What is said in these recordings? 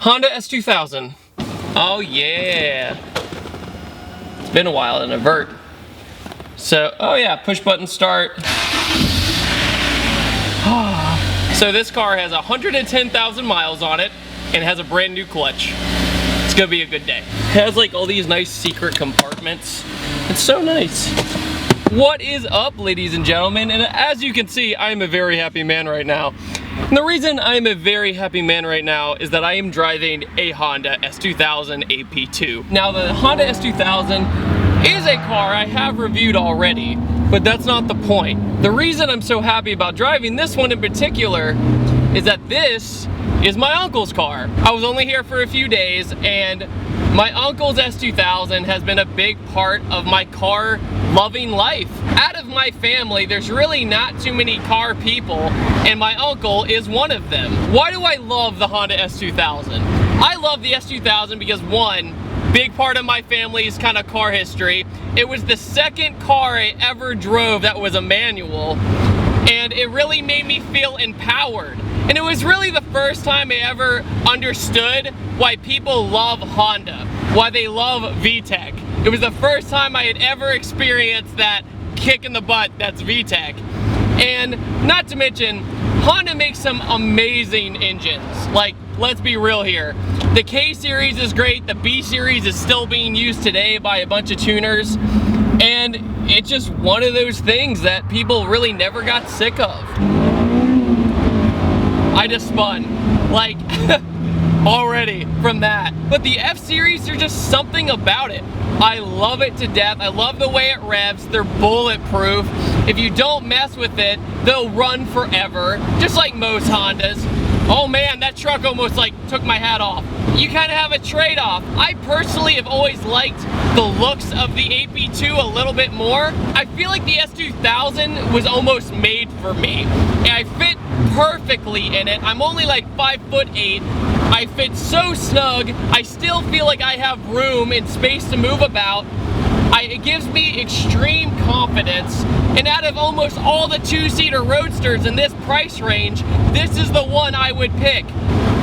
Honda S2000. Oh yeah. It's been a while in a vert. So, oh yeah, push button start. So this car has 110,000 miles on it and has a brand new clutch. It's gonna be a good day. It has like all these nice secret compartments. It's so nice. What is up, ladies and gentlemen? And as you can see, I am a very happy man right now. And the reason I am a very happy man right now is that I am driving a Honda S2000 AP2. Now the Honda S2000 is a car I have reviewed already, but that's not the point. The reason I'm so happy about driving this one in particular is that this is my uncle's car. I was only here for a few days, and my uncle's S2000 has been a big part of my car loving life. Out of my family, there's really not too many car people, and my uncle is one of them. Why do I love the Honda S2000? I love the S2000 because one, big part of my family's kind of car history. It was the second car I ever drove that was a manual, and it really made me feel empowered. And it was really the first time I ever understood why people love Honda, why they love VTEC. It was the first time I had ever experienced that kick in the butt that's VTEC. And not to mention, Honda makes some amazing engines. Like, let's be real here. The K series is great, the B series is still being used today by a bunch of tuners, and it's just one of those things that people really never got sick of. I just spun, like, already from that. But the F series, there's just something about it. I love it to death. I love the way it revs. They're bulletproof. If you don't mess with it, they'll run forever, just like most Hondas. Oh man, that truck almost like took my hat off. You kind of have a trade-off. I personally have always liked the looks of the AP2 a little bit more. I feel like the S2000 was almost made for me. And I fit perfectly in it. I'm only like 5'8". I fit so snug. I still feel like I have room and space to move about. It gives me extreme confidence, and out of almost all the two-seater roadsters in this price range, this is the one I would pick.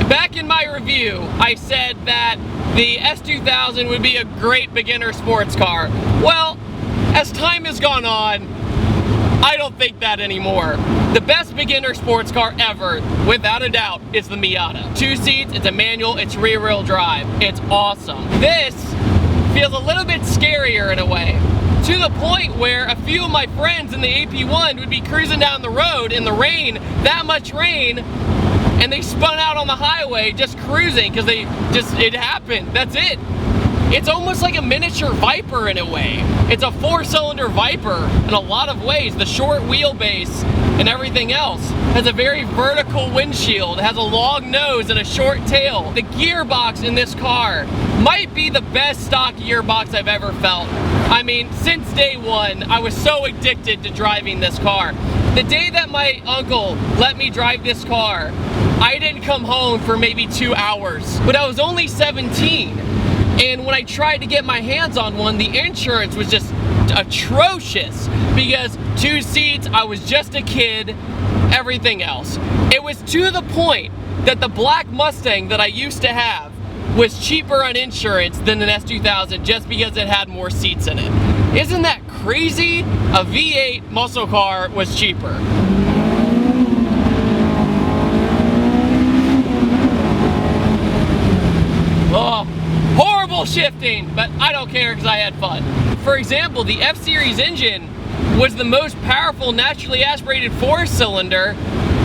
Back in my review, I said that the S2000 would be a great beginner sports car. Well, as time has gone on, I don't think that anymore. The best beginner sports car ever, without a doubt, is the Miata. 2 seats, it's a manual, it's rear-wheel drive. It's awesome. This feels a little bit scarier in a way, to the point where a few of my friends in the AP1 would be cruising down the road in the rain, that much rain, and they spun out on the highway just cruising because it happened. That's it. It's almost like a miniature Viper in a way. It's a 4-cylinder Viper in a lot of ways. The short wheelbase and everything else has a very vertical windshield. It has a long nose and a short tail. The gearbox in this car might be the best stock gearbox I've ever felt. I mean, since day one, I was so addicted to driving this car. The day that my uncle let me drive this car, I didn't come home for maybe 2 hours, but I was only 17. And when I tried to get my hands on one, the insurance was just atrocious because 2 seats, I was just a kid, everything else. It was to the point that the black Mustang that I used to have was cheaper on insurance than an S2000 just because it had more seats in it. Isn't that crazy? A V8 muscle car was cheaper. Oh. Horrible shifting, but I don't care because I had fun. For example, the F-Series engine was the most powerful naturally aspirated 4-cylinder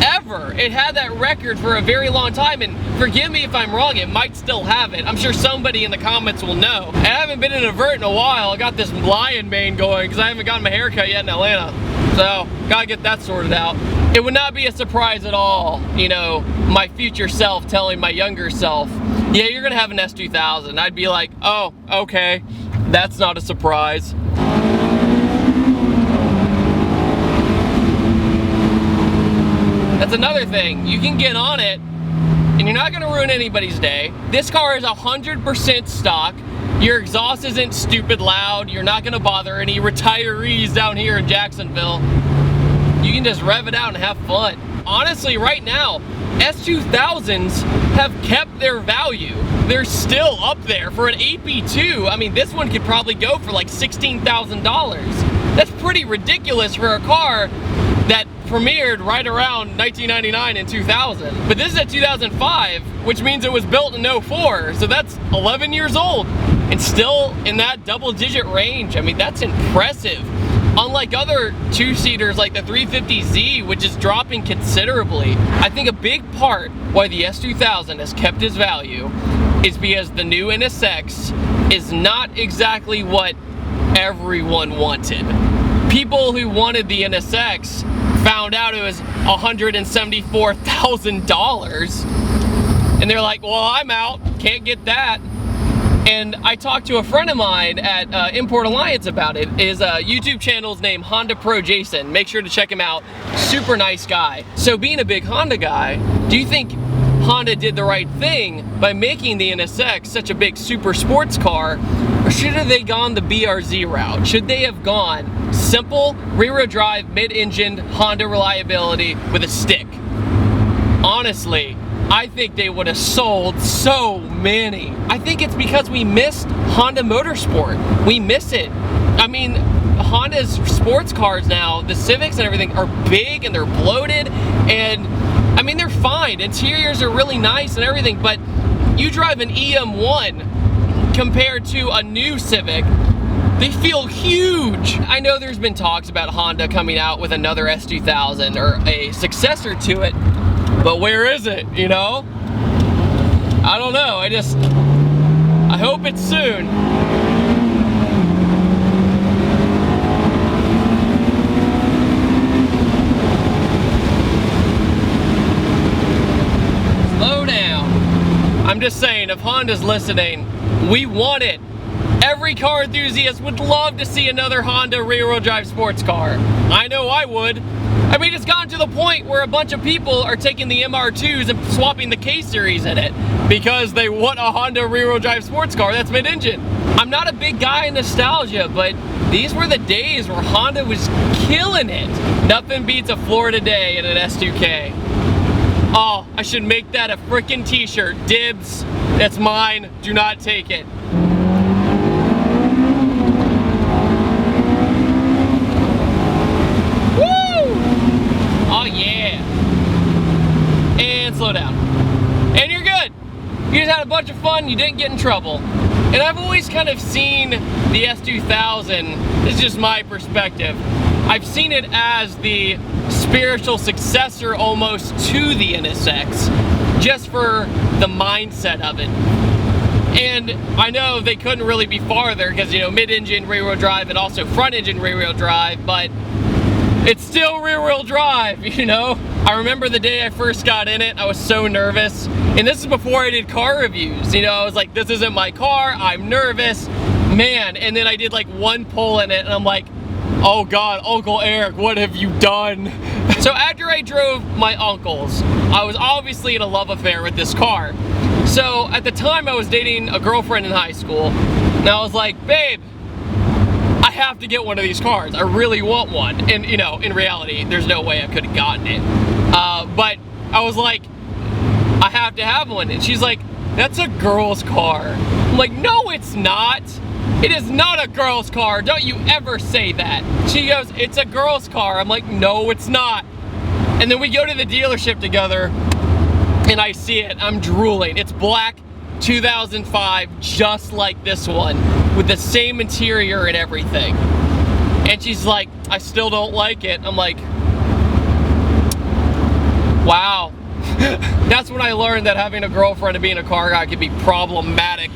ever. It had that record for a very long time, and forgive me if I'm wrong, it might still have it. I'm sure somebody in the comments will know. I haven't been in a vert in a while. I got this lion mane going because I haven't gotten my hair cut yet in Atlanta. So, gotta get that sorted out. It would not be a surprise at all, you know, my future self telling my younger self, yeah, you're gonna have an S2000. I'd be like, oh, okay, that's not a surprise. That's another thing. You can get on it, and you're not gonna ruin anybody's day. This car is 100% stock. Your exhaust isn't stupid loud. You're not gonna bother any retirees down here in Jacksonville. You can just rev it out and have fun. honestly, right now, S2000s have kept their value. They're still up there for an AP2. I mean, this one could probably go for like $16,000. That's pretty ridiculous for a car that premiered right around 1999 and 2000. But this is a 2005, which means it was built in 04, so that's 11 years old and still in that double-digit range. I mean, that's impressive. Unlike other two-seaters like the 350Z, which is dropping considerably. I think a big part why the S2000 has kept its value is because the new NSX is not exactly what everyone wanted. People who wanted the NSX found out it was $174,000, and they're like, well, I'm out, can't get that. And I talked to a friend of mine at Import Alliance about it. His YouTube channel's named Honda Pro Jason. Make sure to check him out. Super nice guy. So being a big Honda guy, do you think Honda did the right thing by making the NSX such a big super sports car, or should have they gone the BRZ route? Should they have gone simple, rear-wheel drive, mid-engine, Honda reliability with a stick? Honestly, I think they would have sold so many. I think it's because we missed Honda motorsport. We miss it. I mean, Honda's sports cars now, the Civics and everything, are big and they're bloated, and I mean, they're fine. Interiors are really nice and everything, but you drive an EM1 compared to a new Civic, they feel huge. I know there's been talks about Honda coming out with another S2000 or a successor to it, but where is it, you know? I don't know, I hope it's soon. Slow down. I'm just saying, if Honda's listening, we want it. Every car enthusiast would love to see another Honda rear-wheel drive sports car. I know I would. I mean, it's gotten to the point where a bunch of people are taking the MR2s and swapping the K-Series in it because they want a Honda rear-wheel drive sports car that's mid-engine. I'm not a big guy in nostalgia, but these were the days where Honda was killing it. Nothing beats a Florida day in an S2K. Oh, I should make that a frickin' t-shirt. Dibs. That's mine. Do not take it. Slow down. And you're good. You just had a bunch of fun, you didn't get in trouble. And I've always kind of seen the S2000, it's just my perspective, I've seen it as the spiritual successor almost to the NSX, just for the mindset of it. And I know they couldn't really be farther because, you know, mid-engine rear-wheel drive and also front-engine rear-wheel drive, but it's still rear-wheel drive, you know? I remember the day I first got in it, I was so nervous. And this is before I did car reviews. You know, I was like, this isn't my car, I'm nervous. Man, and then I did like one pull in it and I'm like, oh God, Uncle Eric, what have you done? So after I drove my uncle's, I was obviously in a love affair with this car. So at the time I was dating a girlfriend in high school, and I was like, babe, I have to get one of these cars. I really want one. And you know, in reality, there's no way I could have gotten it. But I was like, I have to have one. And she's like, that's a girl's car. I'm like, no, it's not. It is not a girl's car. Don't you ever say that. She goes, it's a girl's car. I'm like, no, it's not. And then we go to the dealership together and I see it. I'm drooling. It's black, 2005, just like this one, with the same interior and everything. And she's like, I still don't like it. I'm like, wow. That's when I learned that having a girlfriend and being a car guy could be problematic.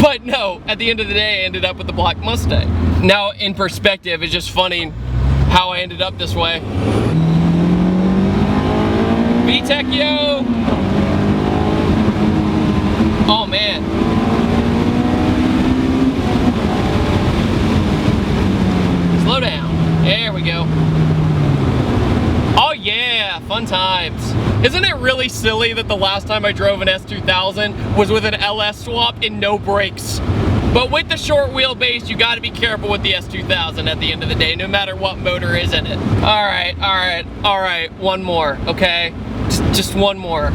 But no, at the end of the day, I ended up with the black Mustang. Now, in perspective, it's just funny how I ended up this way. VTEC, yo! Oh, man. Slow down. There we go. Oh, yeah, fun times. Isn't it really silly that the last time I drove an S2000 was with an LS swap and no brakes? But with the short wheelbase, you got to be careful with the S2000 at the end of the day, no matter what motor is in it. All right, one more, okay? Just one more.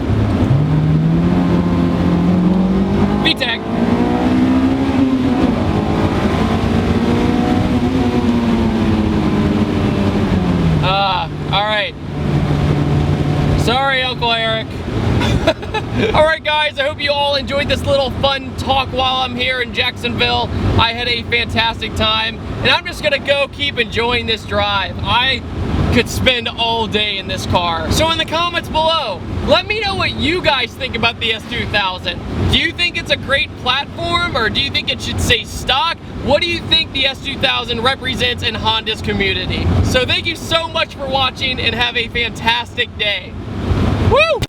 VTEC. All right. Sorry, Uncle Eric. Alright guys, I hope you all enjoyed this little fun talk while I'm here in Jacksonville. I had a fantastic time, and I'm just gonna go keep enjoying this drive. I could spend all day in this car. So in the comments below, let me know what you guys think about the S2000. Do you think it's a great platform, or do you think it should stay stock? What do you think the S2000 represents in Honda's community? So thank you so much for watching, and have a fantastic day. Woo!